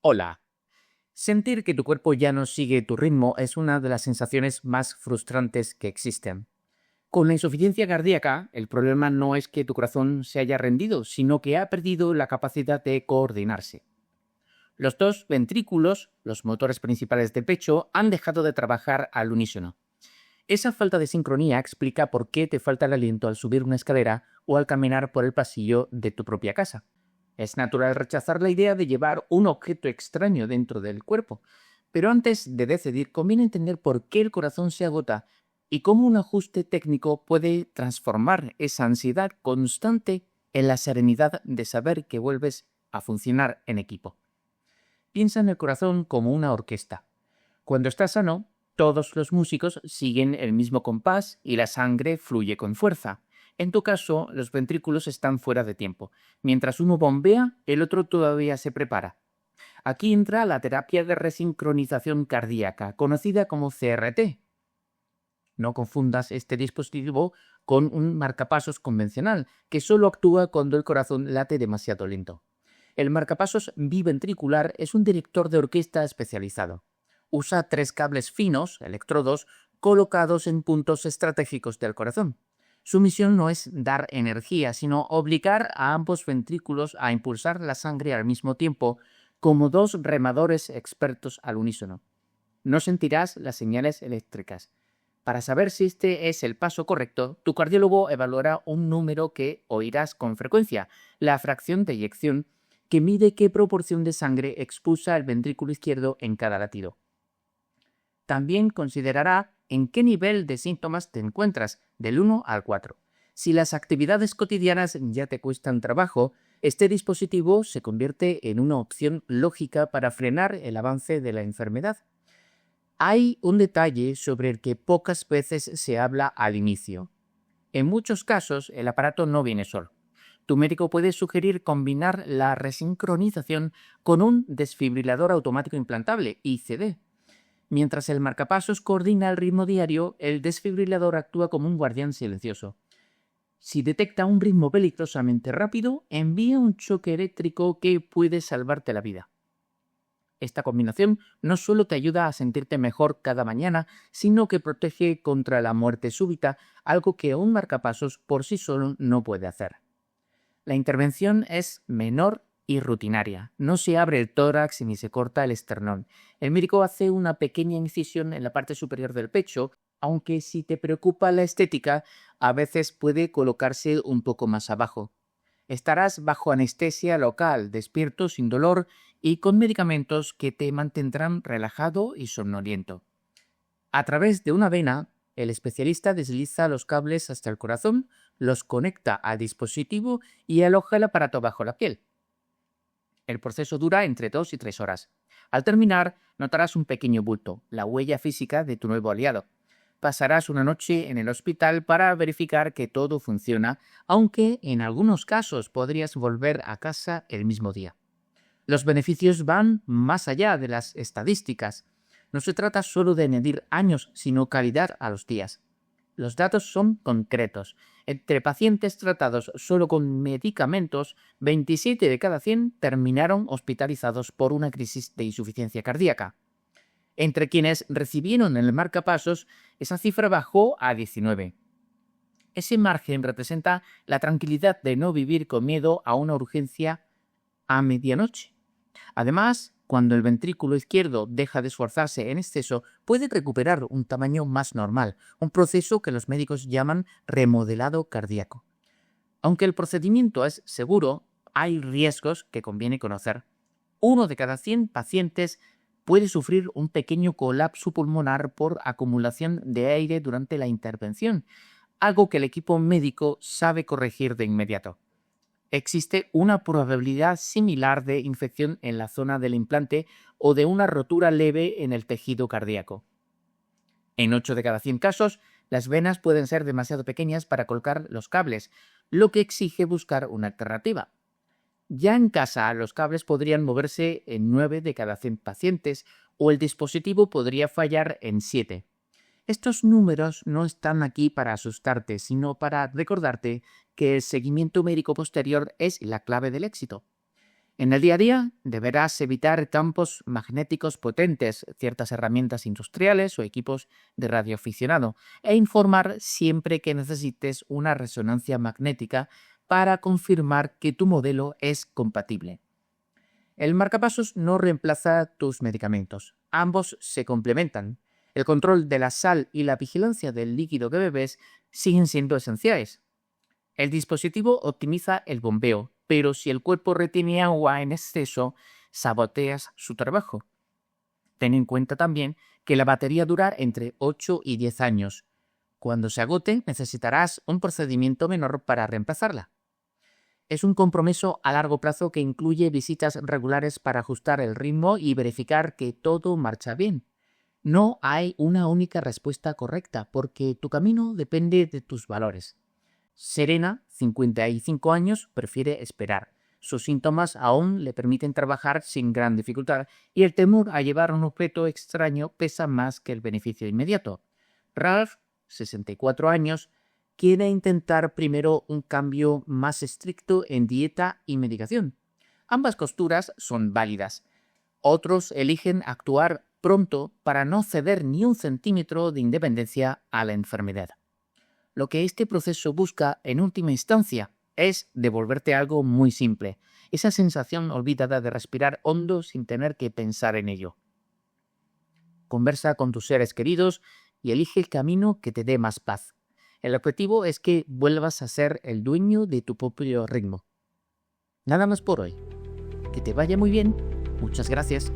Hola. Sentir que tu cuerpo ya no sigue tu ritmo es una de las sensaciones más frustrantes que existen. Con la insuficiencia cardíaca, el problema no es que tu corazón se haya rendido, sino que ha perdido la capacidad de coordinarse. Los dos ventrículos, los motores principales del pecho, han dejado de trabajar al unísono. Esa falta de sincronía explica por qué te falta el aliento al subir una escalera o al caminar por el pasillo de tu propia casa. Es natural rechazar la idea de llevar un objeto extraño dentro del cuerpo, pero antes de decidir conviene entender por qué el corazón se agota y cómo un ajuste técnico puede transformar esa ansiedad constante en la serenidad de saber que vuelves a funcionar en equipo. Piensa en el corazón como una orquesta. Cuando está sano, todos los músicos siguen el mismo compás y la sangre fluye con fuerza. En tu caso, los ventrículos están fuera de tiempo. Mientras uno bombea, el otro todavía se prepara. Aquí entra la terapia de resincronización cardíaca, conocida como CRT. No confundas este dispositivo con un marcapasos convencional, que solo actúa cuando el corazón late demasiado lento. El marcapasos biventricular es un director de orquesta especializado. Usa 3 cables finos, electrodos, colocados en puntos estratégicos del corazón. Su misión no es dar energía, sino obligar a ambos ventrículos a impulsar la sangre al mismo tiempo, como dos remadores expertos al unísono. No sentirás las señales eléctricas. Para saber si este es el paso correcto, tu cardiólogo evaluará un número que oirás con frecuencia, la fracción de eyección, que mide qué proporción de sangre expulsa el ventrículo izquierdo en cada latido. También considerará en qué nivel de síntomas te encuentras, del 1 al 4. Si las actividades cotidianas ya te cuestan trabajo, este dispositivo se convierte en una opción lógica para frenar el avance de la enfermedad. Hay un detalle sobre el que pocas veces se habla al inicio. En muchos casos, el aparato no viene solo. Tu médico puede sugerir combinar la resincronización con un desfibrilador automático implantable, ICD. Mientras el marcapasos coordina el ritmo diario, el desfibrilador actúa como un guardián silencioso. Si detecta un ritmo peligrosamente rápido, envía un choque eléctrico que puede salvarte la vida. Esta combinación no solo te ayuda a sentirte mejor cada mañana, sino que protege contra la muerte súbita, algo que un marcapasos por sí solo no puede hacer. La intervención es menor y rutinaria. No se abre el tórax ni se corta el esternón. El médico hace una pequeña incisión en la parte superior del pecho, aunque si te preocupa la estética, a veces puede colocarse un poco más abajo. Estarás bajo anestesia local, despierto, sin dolor y con medicamentos que te mantendrán relajado y somnoliento. A través de una vena, el especialista desliza los cables hasta el corazón, los conecta al dispositivo y aloja el aparato bajo la piel. El proceso dura entre 2 y 3 horas. Al terminar, notarás un pequeño bulto, la huella física de tu nuevo aliado. Pasarás una noche en el hospital para verificar que todo funciona, aunque en algunos casos podrías volver a casa el mismo día. Los beneficios van más allá de las estadísticas. No se trata solo de añadir años, sino calidad a los días. Los datos son concretos. Entre pacientes tratados solo con medicamentos, 27 de cada 100 terminaron hospitalizados por una crisis de insuficiencia cardíaca. Entre quienes recibieron el marcapasos, esa cifra bajó a 19. Ese margen representa la tranquilidad de no vivir con miedo a una urgencia a medianoche. Además, cuando el ventrículo izquierdo deja de esforzarse en exceso, puede recuperar un tamaño más normal, un proceso que los médicos llaman remodelado cardíaco. Aunque el procedimiento es seguro, hay riesgos que conviene conocer. 1 de cada 100 pacientes puede sufrir un pequeño colapso pulmonar por acumulación de aire durante la intervención, algo que el equipo médico sabe corregir de inmediato. Existe una probabilidad similar de infección en la zona del implante o de una rotura leve en el tejido cardíaco. En 8 de cada 100 casos, las venas pueden ser demasiado pequeñas para colocar los cables, lo que exige buscar una alternativa. Ya en casa, los cables podrían moverse en 9 de cada 100 pacientes o el dispositivo podría fallar en 7. Estos números no están aquí para asustarte, sino para recordarte que el seguimiento médico posterior es la clave del éxito. En el día a día deberás evitar campos magnéticos potentes, ciertas herramientas industriales o equipos de radioaficionado e informar siempre que necesites una resonancia magnética para confirmar que tu modelo es compatible. El marcapasos no reemplaza tus medicamentos, ambos se complementan. El control de la sal y la vigilancia del líquido que bebes siguen siendo esenciales. El dispositivo optimiza el bombeo, pero si el cuerpo retiene agua en exceso, saboteas su trabajo. Ten en cuenta también que la batería dura entre 8 y 10 años. Cuando se agote, necesitarás un procedimiento menor para reemplazarla. Es un compromiso a largo plazo que incluye visitas regulares para ajustar el ritmo y verificar que todo marcha bien. No hay una única respuesta correcta porque tu camino depende de tus valores. Serena, 55 años, prefiere esperar. Sus síntomas aún le permiten trabajar sin gran dificultad y el temor a llevar un objeto extraño pesa más que el beneficio inmediato. Ralph, 64 años, quiere intentar primero un cambio más estricto en dieta y medicación. Ambas posturas son válidas. Otros eligen actuar pronto para no ceder ni un centímetro de independencia a la enfermedad. Lo que este proceso busca, en última instancia, es devolverte algo muy simple, esa sensación olvidada de respirar hondo sin tener que pensar en ello. Conversa con tus seres queridos y elige el camino que te dé más paz. El objetivo es que vuelvas a ser el dueño de tu propio ritmo. Nada más por hoy. Que te vaya muy bien. Muchas gracias.